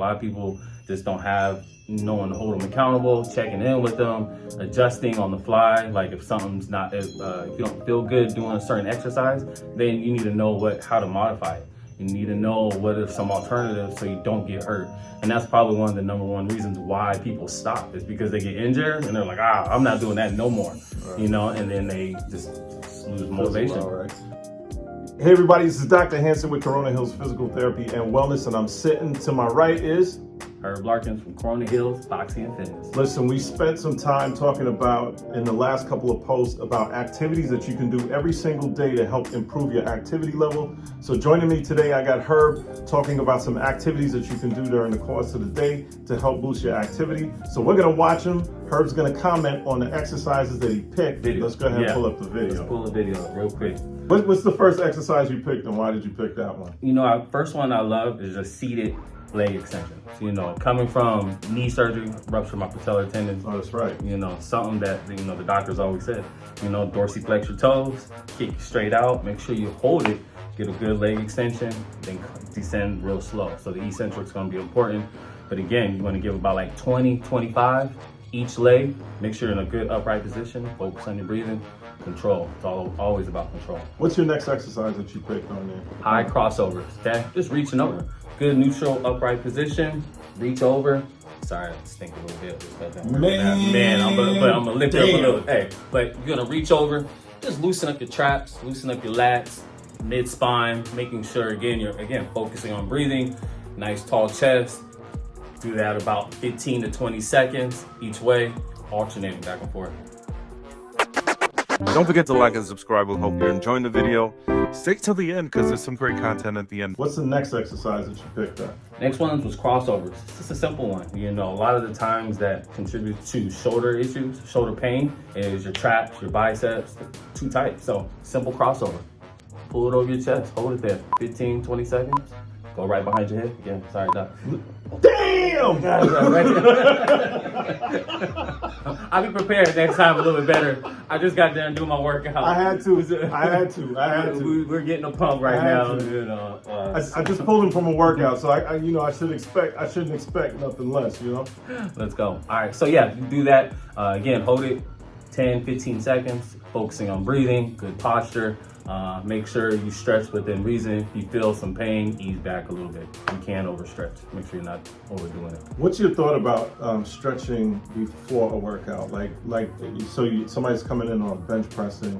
A lot of people just don't have no one to hold them accountable, checking in with them, adjusting on the fly. Like if something's not, if you don't feel good doing a certain exercise, then you need to know how to modify it. You need to know what are some alternatives so you don't get hurt. And that's probably one of the #1 reasons why people stop, is because they get injured and they're like, I'm not doing that no more, you know, and then they just lose motivation. Hey everybody, this is Dr. Hanson with Corona Hills Physical Therapy and Wellness, and I'm sitting to my right is Herb Larkins from Corona Hills Boxing and Fitness. Listen, we spent some time talking about, in the last couple of posts, about activities that you can do every single day to help improve your activity level. So joining me today, I got Herb talking about some activities that you can do during the course of the day to help boost your activity. So we're gonna watch him. Herb's gonna comment on the exercises that he picked. Let's go ahead and pull up the video. Let's pull the video up real quick. What's the first exercise you picked and why did you pick that one? You know, first one I love is a seated leg extension. So, you know, coming from knee surgery, ruptured my patellar tendon. Oh, that's right. You know, something that, you know, the doctors always said, you know, dorsiflex your toes, kick straight out, make sure you hold it, get a good leg extension, then descend real slow. So the eccentric's gonna be important. But again, you wanna give about like 20, 25 each leg. Make sure you're in a good upright position, focus on your breathing, control. It's always about control. What's your next exercise that you picked on there? High crossovers, okay? Just reaching over. Good neutral upright position, reach over. Sorry, I stink a little bit. Man, I'm gonna lift it up a little. Hey, but you're gonna reach over, just loosen up your traps, loosen up your lats, mid-spine, making sure, again, you're focusing on breathing, nice tall chest. Do that about 15 to 20 seconds each way, alternating back and forth. Don't forget to like and subscribe. We hope you're enjoying the video. Stick till the end because there's some great content at the end. What's the next exercise that you picked up? Next one was crossovers. It's just a simple one. You know, a lot of the times that contribute to shoulder issues, shoulder pain, is your traps, your biceps, too tight. So simple crossover. Pull it over your chest, hold it there, 15, 20 seconds. Go right behind your head. Again, sorry, Doc. Damn! I'll be prepared next time a little bit better. I just got there and do my workout. I had to. We're getting a pump right now. You know, I just pulled him from a workout, so I shouldn't expect nothing less, you know? Let's go. All right, so yeah, you do that. Again, hold it 10, 15 seconds, focusing on breathing, good posture. Make sure you stretch within reason. If you feel some pain, ease back a little bit. You can't overstretch. Make sure you're not overdoing it. What's your thought about stretching before a workout? Somebody's coming in on bench pressing,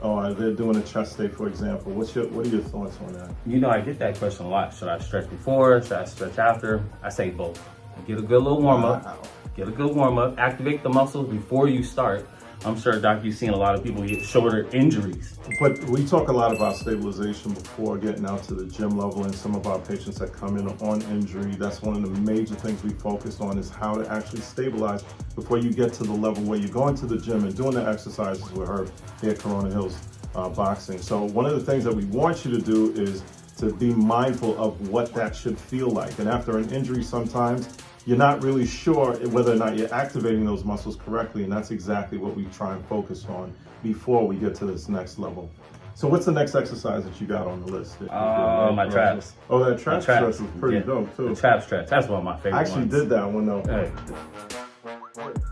or they're doing a chest day, for example. What are your thoughts on that? You know, I get that question a lot. Should I stretch before? Should I stretch after? I say both. Get a good little warm up. Wow. Get a good warm up. Activate the muscles before you start. I'm sure, Doc, you've seen a lot of people get shoulder injuries. But we talk a lot about stabilization before getting out to the gym level, and some of our patients that come in on injury, that's one of the major things we focus on, is how to actually stabilize before you get to the level where you're going to the gym and doing the exercises with her here at Corona Hills Boxing. So one of the things that we want you to do is to be mindful of what that should feel like. And after an injury, sometimes you're not really sure whether or not you're activating those muscles correctly, and that's exactly what we try and focus on before we get to this next level. So what's the next exercise that you got on the list? My traps. Oh, that trap stretch was pretty dope too. The trap stretch, that's one of my favorite ones. I actually did that one though.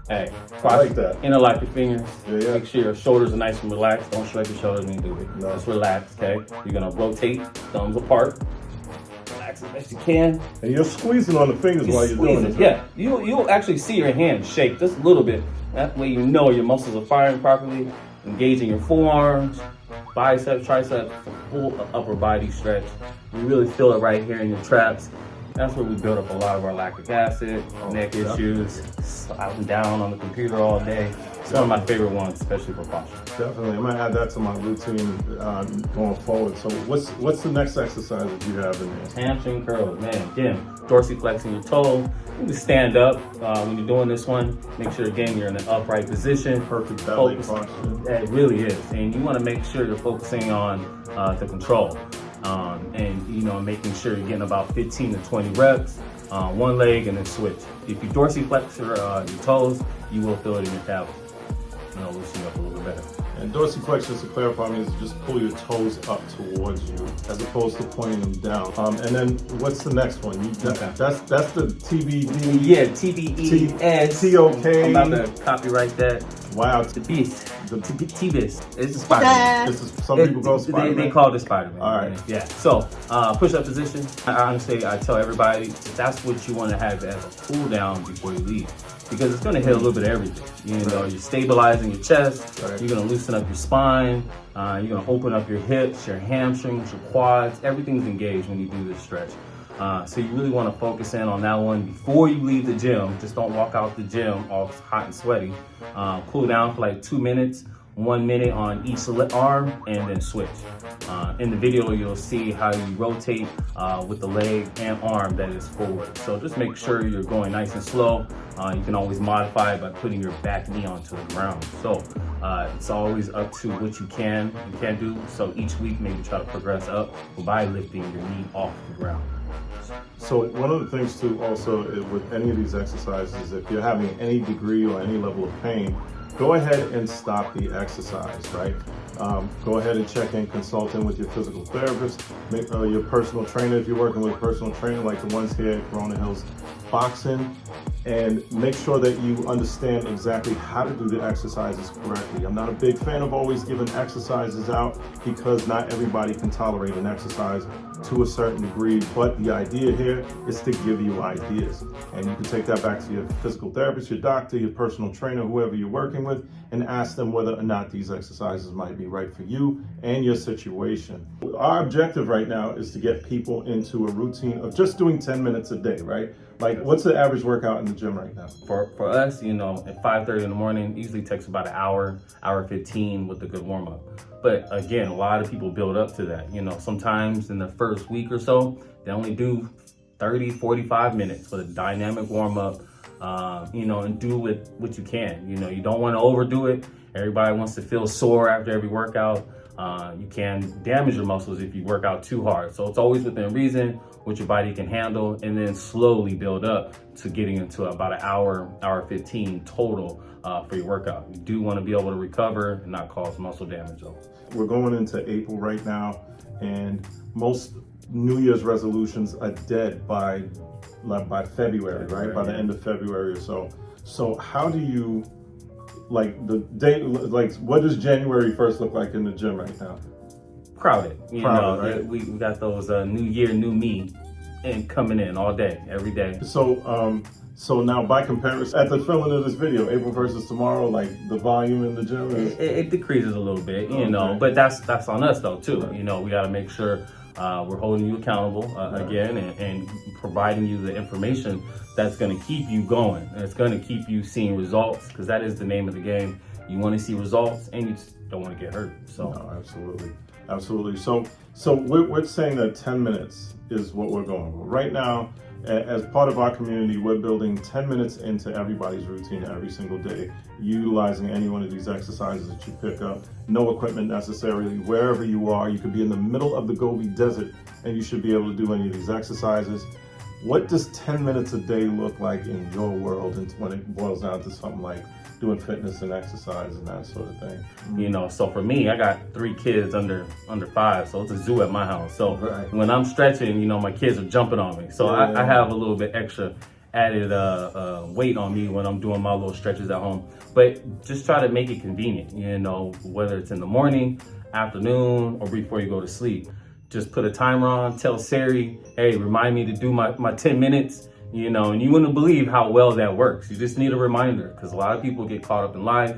Hey, I like that. Interlock your fingers. Yeah. Make sure your shoulders are nice and relaxed. Don't stretch your shoulders when you do it. No. Just relax, okay? You're gonna rotate, thumbs apart. Relax as best you can. And you're squeezing on the fingers while you're doing it. Yeah, you'll actually see your hand shake just a little bit. That way you know your muscles are firing properly, engaging your forearms, biceps, triceps, full upper body stretch. You really feel it right here in your traps. That's where we build up a lot of our lactic acid, neck issues, sliding down on the computer all day. It's one of my favorite ones, especially for posture. Definitely, I'm gonna add that to my routine going forward. So what's the next exercise that you have in there? Hamstring curls, man. Again, dorsiflexing your toe. You can stand up when you're doing this one. Make sure, again, you're in an upright position. Perfect ballet posture. It really is. And you want to make sure you're focusing on the control. And, you know, making sure you're getting about 15 to 20 reps, one leg, and then switch. If you dorsiflex your toes, you will feel it in your calves. You know, loosen you up a little better. And dorsiflex, just to clarify, means just pull your toes up towards you as opposed to pointing them down. And then what's the next one? That's the TBD. Yeah, TBES. TOK. I'm about to copyright that. Wow. The beast. The T-Bis. It's a Spider-Man. This is, some people go Spider-Man. They call it Spider-Man. All right. Yeah. So, push-up position. Honestly, I tell everybody that's what you want to have as a cool down before you leave, because it's going to hit a little bit of everything. You know, you're stabilizing your chest. Right. You're going to loosen up your spine. You're going to open up your hips, your hamstrings, your quads. Everything's engaged when you do this stretch. So you really want to focus in on that one before you leave the gym. Just don't walk out the gym all hot and sweaty. Cool down for like 2 minutes, 1 minute on each arm, and then switch. In the video, you'll see how you rotate with the leg and arm that is forward. So just make sure you're going nice and slow. You can always modify it by putting your back knee onto the ground. So it's always up to what you can and can't do. So each week, maybe try to progress up by lifting your knee off the ground. So one of the things too also with any of these exercises, if you're having any degree or any level of pain, go ahead and stop the exercise, right? Go ahead and check in, consult in with your physical therapist, your personal trainer if you're working with a personal trainer like the ones here at Corona Hills Boxing, and make sure that you understand exactly how to do the exercises correctly. I'm not a big fan of always giving exercises out because not everybody can tolerate an exercise to a certain degree, but the idea here is to give you ideas. And you can take that back to your physical therapist, your doctor, your personal trainer, whoever you're working with, and ask them whether or not these exercises might be right for you and your situation. Our objective right now is to get people into a routine of just doing 10 minutes a day, right? Like, what's the average workout in the gym right now? For us, you know, at 5:30 in the morning, usually takes about an hour 15 with a good warm up. But again, a lot of people build up to that. You know, sometimes in the first week or so, they only do 30, 45 minutes with a dynamic warm up, you know, and do with what you can. You know, you don't want to overdo it. Everybody wants to feel sore after every workout. You can damage your muscles if you work out too hard. So it's always within reason, what your body can handle, and then slowly build up to getting into about an hour 15 total for your workout. You do want to be able to recover and not cause muscle damage though. We're going into April right now, and most New Year's resolutions are dead by February, right? By the end of February or so. So how do you, like the day, like what does January 1st look like in the gym right now? Crowded, Crowded, right? We got those new year, new me, and coming in all day, every day. So now by comparison, at the filming of this video, April versus tomorrow, like the volume in the gym is... It decreases a little bit, you know, but that's on us though too. Right. You know, we got to make sure we're holding you accountable again and providing you the information that's going to keep you going. And it's going to keep you seeing results, because that is the name of the game. You want to see results and you don't want to get hurt. So no, absolutely. Absolutely. So we're saying that 10 minutes is what we're going with. Right now, as part of our community, we're building 10 minutes into everybody's routine every single day, utilizing any one of these exercises that you pick up. No equipment necessarily. Wherever you are, you could be in the middle of the Gobi Desert and you should be able to do any of these exercises. What does 10 minutes a day look like in your world when it boils down to something like doing fitness and exercise and that sort of thing? You know, so for me, I got 3 kids under 5, so it's a zoo at my house. So when I'm stretching, you know, my kids are jumping on me. So I have a little bit extra added weight on me when I'm doing my little stretches at home. But just try to make it convenient, you know, whether it's in the morning, afternoon, or before you go to sleep. Just put a timer on, tell Siri, hey, remind me to do my 10 minutes. You know, and you wouldn't believe how well that works. You just need a reminder, because a lot of people get caught up in life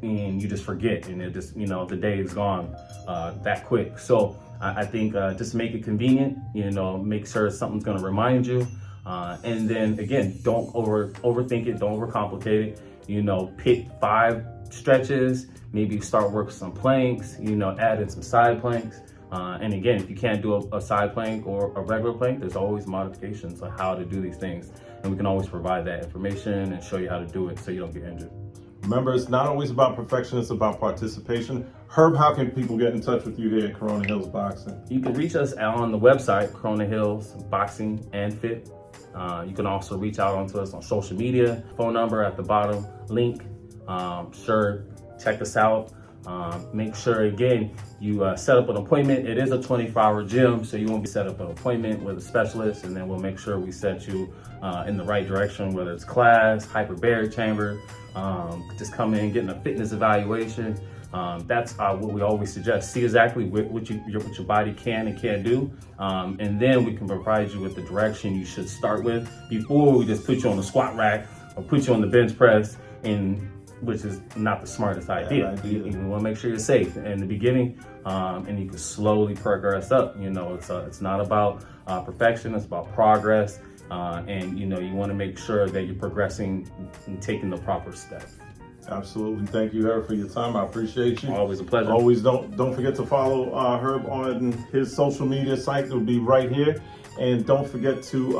and you just forget, and it just, you know, the day is gone that quick. So I think just make it convenient, you know, make sure something's going to remind you. And then again, don't overthink it, don't overcomplicate it. You know, pick 5 stretches, maybe start working some planks, you know, add in some side planks. And again, if you can't do a side plank or a regular plank, there's always modifications on how to do these things. And we can always provide that information and show you how to do it so you don't get injured. Remember, it's not always about perfection, it's about participation. Herb, how can people get in touch with you here at Corona Hills Boxing? You can reach us on the website, Corona Hills Boxing and Fit. You can also reach out onto us on social media, phone number at the bottom, link. Sure, check us out. Make sure, again, you set up an appointment. It is a 24-hour gym, so you won't be set up an appointment with a specialist, and then we'll make sure we set you in the right direction, whether it's class, hyperbaric chamber, just come in, getting a fitness evaluation. That's what we always suggest. See exactly what your body can and can't do, and then we can provide you with the direction you should start with before we just put you on the squat rack or put you on the bench press, which is not the smartest idea. You want to make sure you're safe in the beginning, and you can slowly progress up. It's not about perfection; it's about progress, and you want to make sure that you're progressing and taking the proper steps. Absolutely. Thank you, Herb, for your time. I appreciate you. Always a pleasure. Always don't forget to follow Herb on his social media site. It'll be right here. And don't forget to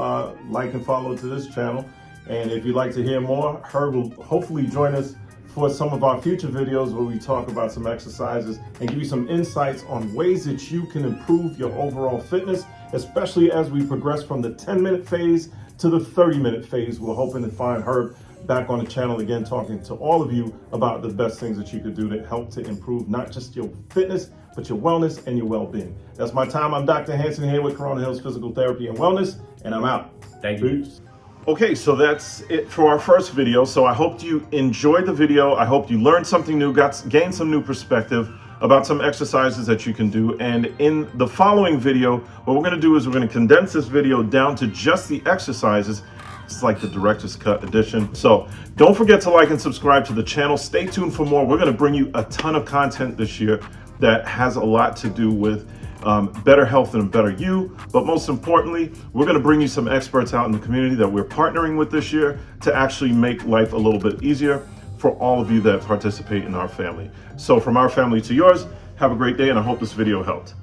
like and follow to this channel. And if you'd like to hear more, Herb will hopefully join us for some of our future videos where we talk about some exercises and give you some insights on ways that you can improve your overall fitness, especially as we progress from the 10-minute phase to the 30-minute phase. We're hoping to find Herb back on the channel again, talking to all of you about the best things that you could do to help to improve not just your fitness, but your wellness and your well-being. That's my time. I'm Dr. Hanson here with Corona Hills Physical Therapy and Wellness, and I'm out. Thank you. Peace. Okay, so that's it for our first video. So I hope you enjoyed the video. I hope you learned something new, gained some new perspective about some exercises that you can do. And in the following video, what we're gonna do is we're gonna condense this video down to just the exercises. It's like the director's cut edition. So don't forget to like and subscribe to the channel. Stay tuned for more. We're gonna bring you a ton of content this year that has a lot to do with better health and a better you. But most importantly, we're gonna bring you some experts out in the community that we're partnering with this year to actually make life a little bit easier for all of you that participate in our family. So from our family to yours, have a great day, and I hope this video helped.